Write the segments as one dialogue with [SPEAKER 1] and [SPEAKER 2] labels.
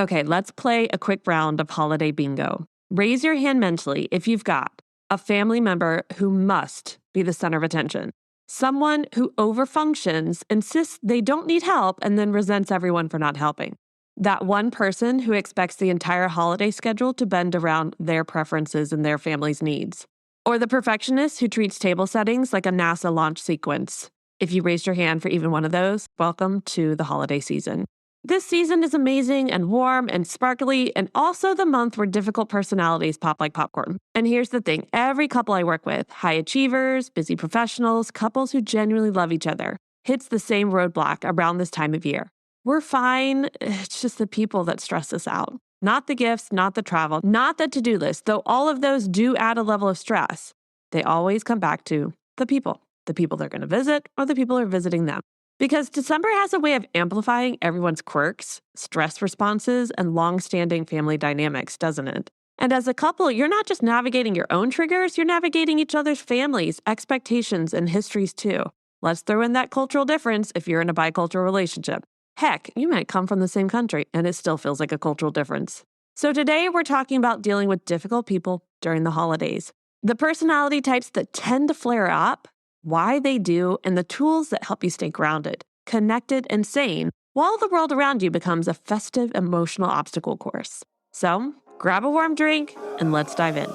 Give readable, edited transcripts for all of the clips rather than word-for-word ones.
[SPEAKER 1] Okay, let's play a quick round of holiday bingo. Raise your hand mentally if you've got a family member who must be the center of attention, someone who overfunctions, insists they don't need help, and then resents everyone for not helping. That one person who expects the entire holiday schedule to bend around their preferences and their family's needs. Or the perfectionist who treats table settings like a NASA launch sequence. If you raised your hand for even one of those, welcome to the holiday season. This season is amazing and warm and sparkly, and also the month where difficult personalities pop like popcorn. And here's the thing, every couple I work with, high achievers, busy professionals, couples who genuinely love each other, hits the same roadblock around this time of year. We're fine, it's just the people that stress us out. Not the gifts, not the travel, not the to-do list, though all of those do add a level of stress. They always come back to the people they're going to visit, or the people who are visiting them. Because December has a way of amplifying everyone's quirks, stress responses, and long-standing family dynamics, doesn't it? And as a couple, you're not just navigating your own triggers, you're navigating each other's families, expectations, and histories too. Let's throw in that cultural difference if you're in a bicultural relationship. Heck, you might come from the same country, and it still feels like a cultural difference. So today, we're talking about dealing with difficult people during the holidays. The personality types that tend to flare up, why they do, and the tools that help you stay grounded, connected, and sane while the world around you becomes a festive emotional obstacle course. So, grab a warm drink and let's dive in.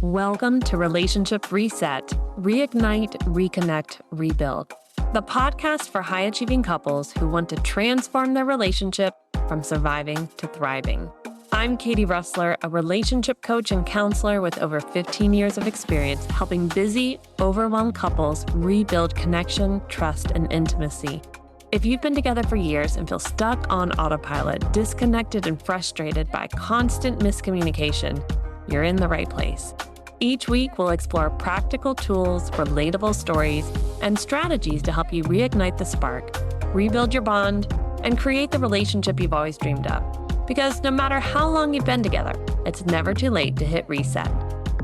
[SPEAKER 1] Welcome to Relationship Reset, Reignite, Reconnect, Rebuild, the podcast for high-achieving couples who want to transform their relationship from surviving to thriving. I'm Katie Russler, a relationship coach and counselor with over 15 years of experience helping busy, overwhelmed couples rebuild connection, trust, and intimacy. If you've been together for years and feel stuck on autopilot, disconnected and frustrated by constant miscommunication, you're in the right place. Each week, we'll explore practical tools, relatable stories, and strategies to help you reignite the spark, rebuild your bond, and create the relationship you've always dreamed of. Because no matter how long you've been together, it's never too late to hit reset.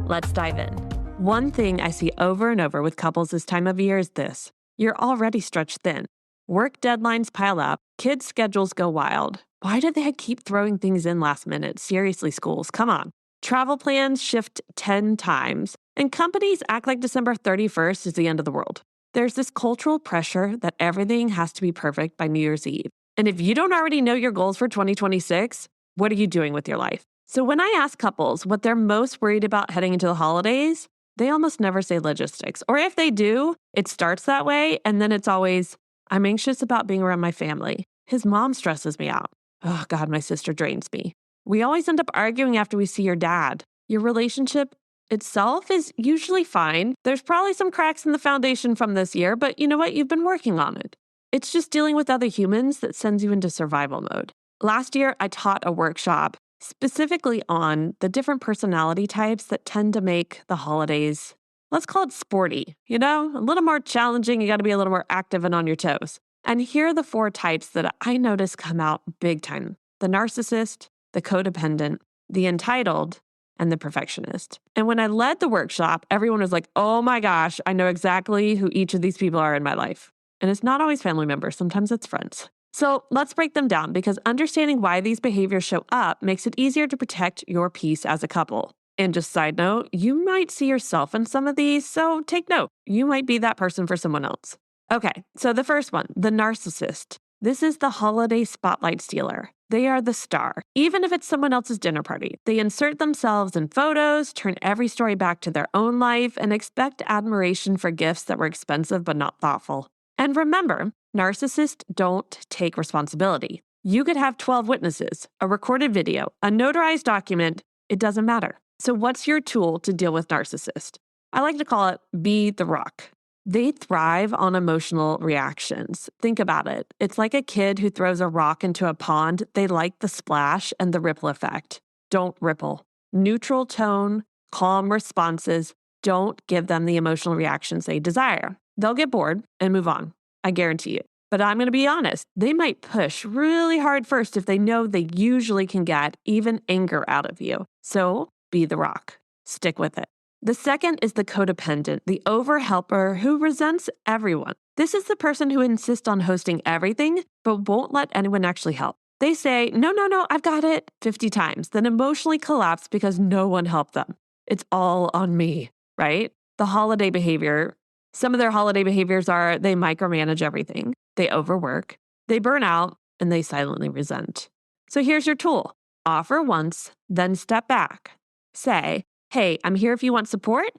[SPEAKER 1] Let's dive in. One thing I see over and over with couples this time of year is this. You're already stretched thin. Work deadlines pile up. Kids' schedules go wild. Why do they keep throwing things in last minute? Seriously, schools, come on. Travel plans shift 10 times, and companies act like December 31st is the end of the world. There's this cultural pressure that everything has to be perfect by New Year's Eve. And if you don't already know your goals for 2026, what are you doing with your life? So when I ask couples what they're most worried about heading into the holidays, they almost never say logistics. Or if they do, it starts that way, and then it's always, I'm anxious about being around my family. His mom stresses me out. Oh God, my sister drains me. We always end up arguing after we see your dad. Your relationship itself is usually fine. There's probably some cracks in the foundation from this year, but you know what? You've been working on it. It's just dealing with other humans that sends you into survival mode. Last year, I taught a workshop specifically on the different personality types that tend to make the holidays, let's call it sporty, a little more challenging. You got to be a little more active and on your toes. And here are the 4 types that I notice come out big time. The narcissist, the codependent, the entitled, and the perfectionist. And when I led the workshop, everyone was like, oh my gosh, I know exactly who each of these people are in my life. And it's not always family members, sometimes it's friends. So let's break them down because understanding why these behaviors show up makes it easier to protect your peace as a couple. And just side note, you might see yourself in some of these, so take note. You might be that person for someone else. Okay, so the first one, the narcissist. This is the holiday spotlight stealer. They are the star. Even if it's someone else's dinner party, they insert themselves in photos, turn every story back to their own life, and expect admiration for gifts that were expensive but not thoughtful. And remember, narcissists don't take responsibility. You could have 12 witnesses, a recorded video, a notarized document. It doesn't matter. So what's your tool to deal with narcissists? I like to call it be the rock. They thrive on emotional reactions. Think about it. It's like a kid who throws a rock into a pond. They like the splash and the ripple effect. Don't ripple. Neutral tone, calm responses. Don't give them the emotional reactions they desire. They'll get bored and move on. I guarantee you. But I'm going to be honest. They might push really hard first if they know they usually can get even anger out of you. So be the rock. Stick with it. The second is the codependent, the overhelper who resents everyone. This is the person who insists on hosting everything, but won't let anyone actually help. They say, no, no, no, I've got it 50 times, then emotionally collapse because no one helped them. It's all on me, right? The holiday behavior, some of their holiday behaviors are they micromanage everything, they overwork, they burn out, and they silently resent. So here's your tool. Offer once, then step back. Say, hey, I'm here if you want support.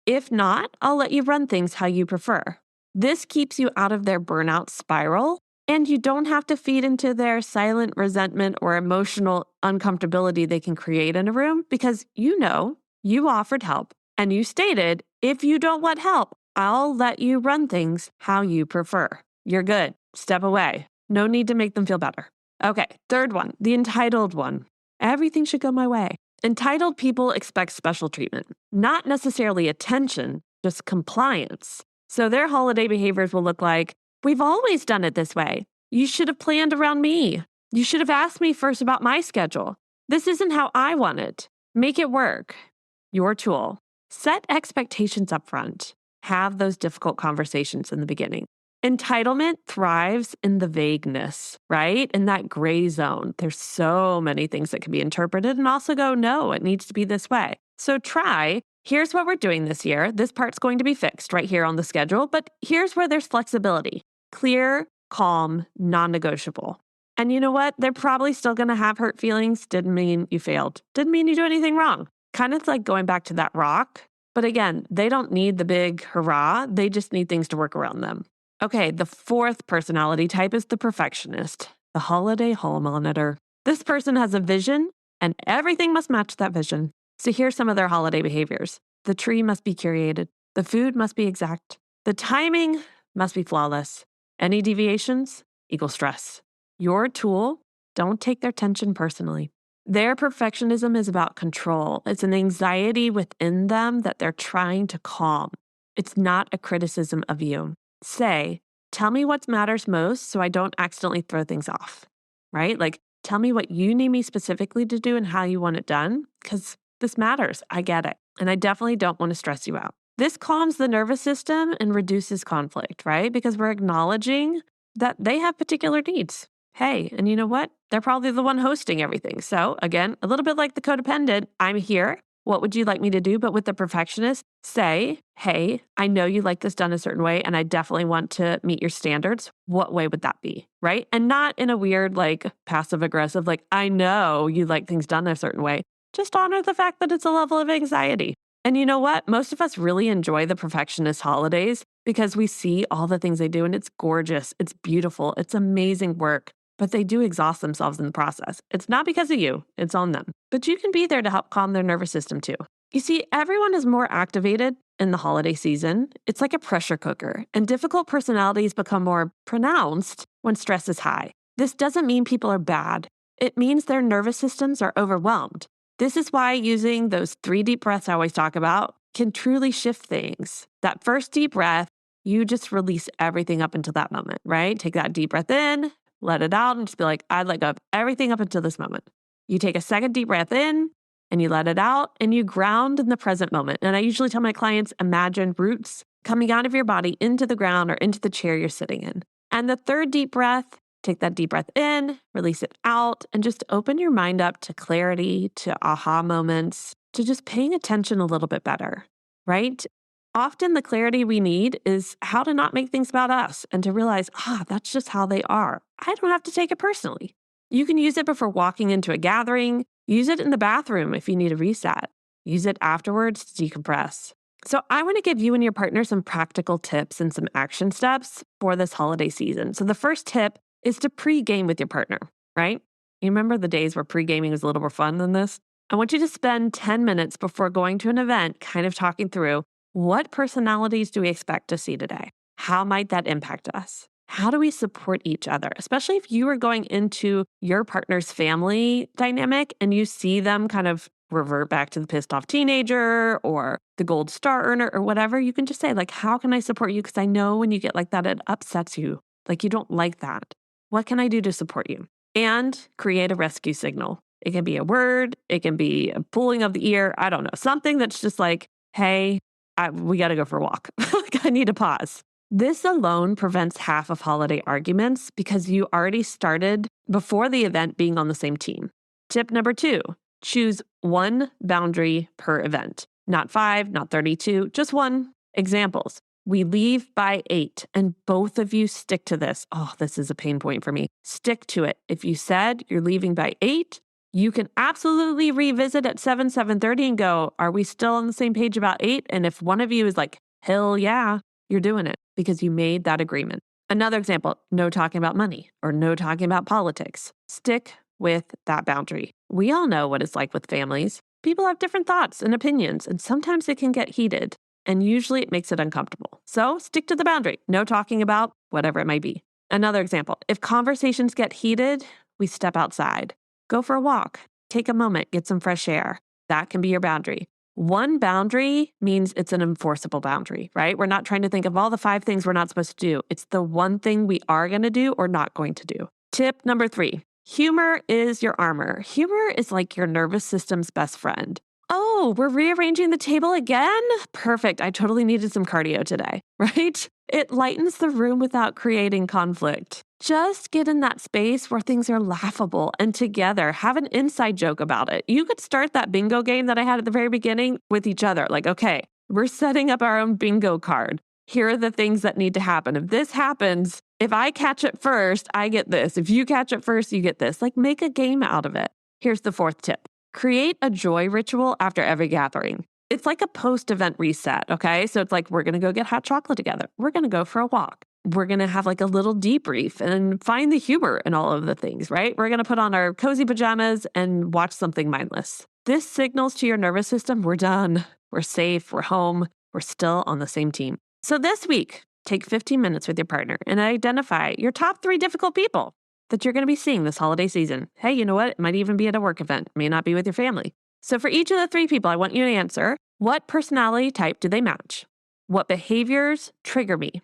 [SPEAKER 1] If not, I'll let you run things how you prefer. This keeps you out of their burnout spiral, and you don't have to feed into their silent resentment or emotional uncomfortability they can create in a room because you offered help and you stated, if you don't want help, I'll let you run things how you prefer. You're good. Step away. No need to make them feel better. Okay, third one, the entitled one. Everything should go my way. Entitled people expect special treatment, not necessarily attention, just compliance. So their holiday behaviors will look like, we've always done it this way. You should have planned around me. You should have asked me first about my schedule. This isn't how I want it. Make it work. Your tool. Set expectations up front. Have those difficult conversations in the beginning. Entitlement thrives in the vagueness, right? In that gray zone. There's so many things that can be interpreted and also go, no, it needs to be this way. So try, here's what we're doing this year. This part's going to be fixed right here on the schedule, but here's where there's flexibility. Clear, calm, non-negotiable. And you know what? They're probably still going to have hurt feelings. Didn't mean you failed. Didn't mean you do anything wrong. Kind of like going back to that rock. But again, they don't need the big hurrah. They just need things to work around them. Okay, the fourth personality type is the perfectionist, the holiday hall monitor. This person has a vision and everything must match that vision. So here's some of their holiday behaviors. The tree must be curated. The food must be exact. The timing must be flawless. Any deviations equal stress. Your tool, don't take their tension personally. Their perfectionism is about control. It's an anxiety within them that they're trying to calm. It's not a criticism of you. Say, tell me what matters most so I don't accidentally throw things off, right? Like, tell me what you need me specifically to do and how you want it done, because this matters. I get it. And I definitely don't want to stress you out. This calms the nervous system and reduces conflict, right? Because we're acknowledging that they have particular needs. Hey, and you know what? They're probably the one hosting everything. So again, a little bit like the codependent, I'm here. What would you like me to do? But with the perfectionist, say, hey, I know you like this done a certain way, and I definitely want to meet your standards. What way would that be? Right? And not in a weird, like passive aggressive, like, I know you like things done a certain way. Just honor the fact that it's a level of anxiety. And you know what? Most of us really enjoy the perfectionist holidays because we see all the things they do and it's gorgeous. It's beautiful. It's amazing work. But they do exhaust themselves in the process. It's not because of you, it's on them. But you can be there to help calm their nervous system too. You see, everyone is more activated in the holiday season. It's like a pressure cooker, and difficult personalities become more pronounced when stress is high. This doesn't mean people are bad. It means their nervous systems are overwhelmed. This is why using those 3 deep breaths I always talk about can truly shift things. That first deep breath, you just release everything up until that moment, right? Take that deep breath in. Let it out and just be like, I let go of everything up until this moment. You take a second deep breath in and you let it out and you ground in the present moment. And I usually tell my clients, imagine roots coming out of your body into the ground or into the chair you're sitting in. And the third deep breath, take that deep breath in, release it out, and just open your mind up to clarity, to aha moments, to just paying attention a little bit better, right? Often the clarity we need is how to not make things about us and to realize, that's just how they are. I don't have to take it personally. You can use it before walking into a gathering. Use it in the bathroom if you need a reset. Use it afterwards to decompress. So I want to give you and your partner some practical tips and some action steps for this holiday season. So the first tip is to pre-game with your partner, right? You remember the days where pre-gaming was a little more fun than this? I want you to spend 10 minutes before going to an event kind of talking through, what personalities do we expect to see today? How might that impact us? How do we support each other? Especially if you are going into your partner's family dynamic and you see them kind of revert back to the pissed off teenager or the gold star earner or whatever, you can just say, like, how can I support you? Because I know when you get like that, it upsets you. Like, you don't like that. What can I do to support you? And create a rescue signal. It can be a word. It can be a pulling of the ear. I don't know. Something that's just like, hey, we got to go for a walk. Like, I need to pause. This alone prevents half of holiday arguments because you already started before the event being on the same team. Tip number 2, choose one boundary per event. Not 5, not 32, just one. Examples. We leave by 8 and both of you stick to this. Oh, this is a pain point for me. Stick to it. If you said you're leaving by 8, you can absolutely revisit at 7:30 and go, are we still on the same page about 8? And if one of you is like, hell yeah, you're doing it because you made that agreement. Another example, no talking about money or no talking about politics. Stick with that boundary. We all know what it's like with families. People have different thoughts and opinions, and sometimes it can get heated, and usually it makes it uncomfortable. So stick to the boundary. No talking about whatever it might be. Another example, if conversations get heated, we step outside. Go for a walk. Take a moment, get some fresh air. That can be your boundary. One boundary means it's an enforceable boundary, right? We're not trying to think of all the 5 things we're not supposed to do. It's the one thing we are going to do or not going to do. Tip number 3, humor is your armor. Humor is like your nervous system's best friend. Oh, we're rearranging the table again? Perfect. I totally needed some cardio today, right? It lightens the room without creating conflict. Just get in that space where things are laughable and together. Have an inside joke about it. You could start that bingo game that I had at the very beginning with each other. Like, okay, we're setting up our own bingo card. Here are the things that need to happen. If this happens, if I catch it first, I get this. If you catch it first, you get this. Like, make a game out of it. Here's the 4th tip. Create a joy ritual after every gathering. It's like a post-event reset, okay? So it's like, we're going to go get hot chocolate together. We're going to go for a walk. We're going to have like a little debrief and find the humor in all of the things, right? We're going to put on our cozy pajamas and watch something mindless. This signals to your nervous system, we're done. We're safe. We're home. We're still on the same team. So this week, take 15 minutes with your partner and identify your top 3 difficult people that you're going to be seeing this holiday season. Hey, you know what? It might even be at a work event. It may not be with your family. So for each of the 3 people, I want you to answer, what personality type do they match? What behaviors trigger me?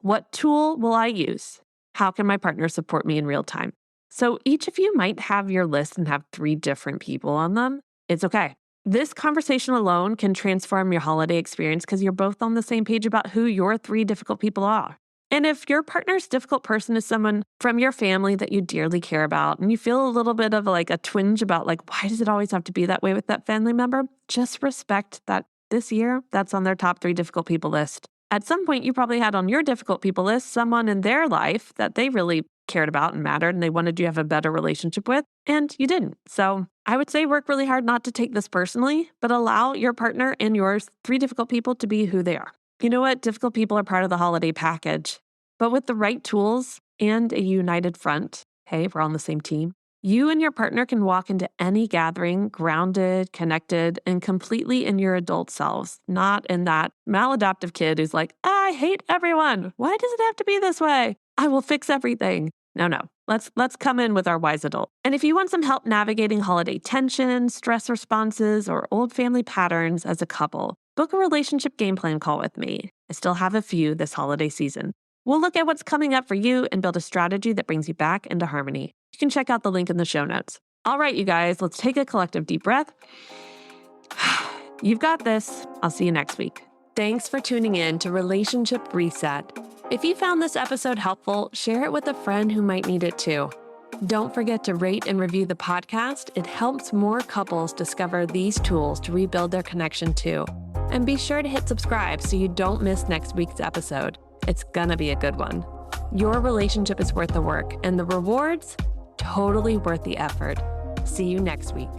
[SPEAKER 1] What tool will I use? How can my partner support me in real time? So each of you might have your list and have 3 different people on them. It's okay. This conversation alone can transform your holiday experience because you're both on the same page about who your 3 difficult people are. And if your partner's difficult person is someone from your family that you dearly care about, and you feel a little bit of like a twinge about like, why does it always have to be that way with that family member? Just respect that this year, that's on their top 3 difficult people list. At some point, you probably had on your difficult people list someone in their life that they really cared about and mattered, and they wanted you to have a better relationship with, and you didn't. So I would say work really hard not to take this personally, but allow your partner and yours 3 difficult people to be who they are. You know what? Difficult people are part of the holiday package. But with the right tools and a united front, hey, we're on the same team, you and your partner can walk into any gathering grounded, connected, and completely in your adult selves, not in that maladaptive kid who's like, I hate everyone. Why does it have to be this way? I will fix everything. No. Let's come in with our wise adult. And if you want some help navigating holiday tension, stress responses, or old family patterns as a couple, book a relationship game plan call with me. I still have a few this holiday season. We'll look at what's coming up for you and build a strategy that brings you back into harmony. You can check out the link in the show notes. All right, you guys, let's take a collective deep breath. You've got this. I'll see you next week. Thanks for tuning in to Relationship Reset. If you found this episode helpful, share it with a friend who might need it too. Don't forget to rate and review the podcast. It helps more couples discover these tools to rebuild their connection too. And be sure to hit subscribe so you don't miss next week's episode. It's gonna be a good one. Your relationship is worth the work, and the rewards, totally worth the effort. See you next week.